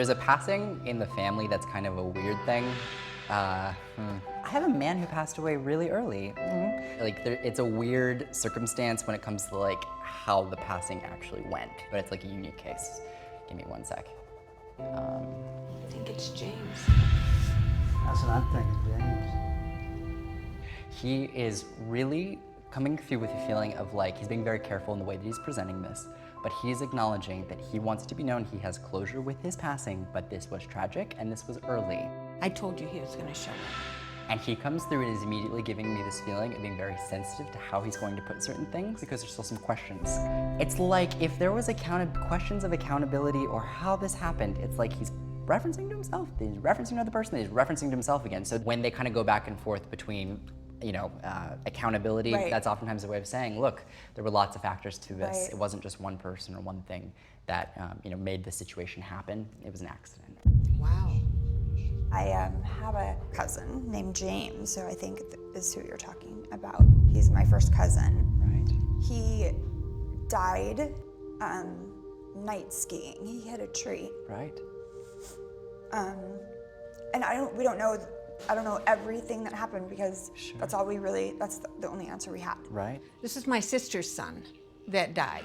There's a passing in the family that's kind of a weird thing. I have a man who passed away really early. It's a weird circumstance when it comes to like how the passing actually went, but it's like a unique case. Give me one sec. I think it's James. That's what I'm thinking, James. He is really coming through with a feeling of like, he's being very careful in the way that he's presenting this, but he's acknowledging that he wants to be known, he has closure with his passing, but this was tragic and this was early. I told you he was going to show up. And he comes through and is immediately giving me this feeling of being very sensitive to how he's going to put certain things because there's still some questions. It's like if there was questions of accountability or how this happened, it's like he's referencing to himself, then he's referencing to another person, then he's referencing to himself again. So when they kind of go back and forth between accountability, Right. that's oftentimes a way of saying, look, there were lots of factors to this. Right. It wasn't just one person or one thing that made the situation happen. It was an accident. Wow. I have a cousin named James, who I think is who you're talking about. He's my first cousin. Right. He died night skiing. He hit a tree. Right. And I don't know everything that happened because Sure. that's the only answer we had. Right. This is my sister's son that died.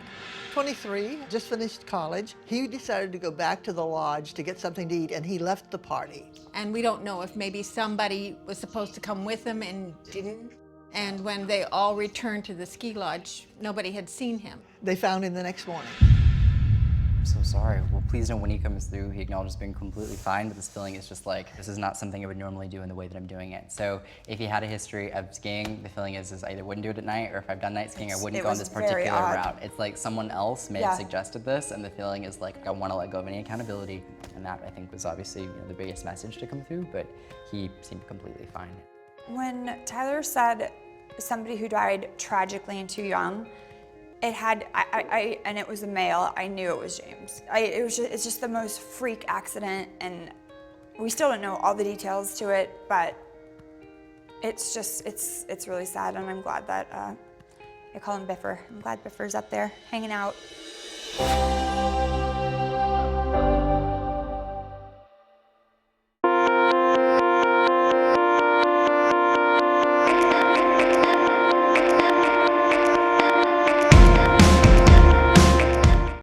23, just finished college. He decided to go back to the lodge to get something to eat, and he left the party. And we don't know if maybe somebody was supposed to come with him and didn't. And when they all returned to the ski lodge, nobody had seen him. They found him the next morning. I'm so sorry. Well, please know when he comes through, he acknowledges being completely fine, but this feeling is just like, this is not something I would normally do in the way that I'm doing it. So if he had a history of skiing, the feeling is I either wouldn't do it at night, or if I've done night skiing, I wouldn't It go on was this very particular odd. route. It's like someone else may Yeah. have suggested this, and the feeling is like, I want to let go of any accountability. And that, I think, was obviously the biggest message to come through, but he seemed completely fine. When Tyler said somebody who died tragically and too young, and it was a male, I knew it was James. It's just the most freak accident, and we still don't know all the details to it, but it's really sad, and I'm glad that, I call him Biffer. I'm glad Biffer's up there hanging out.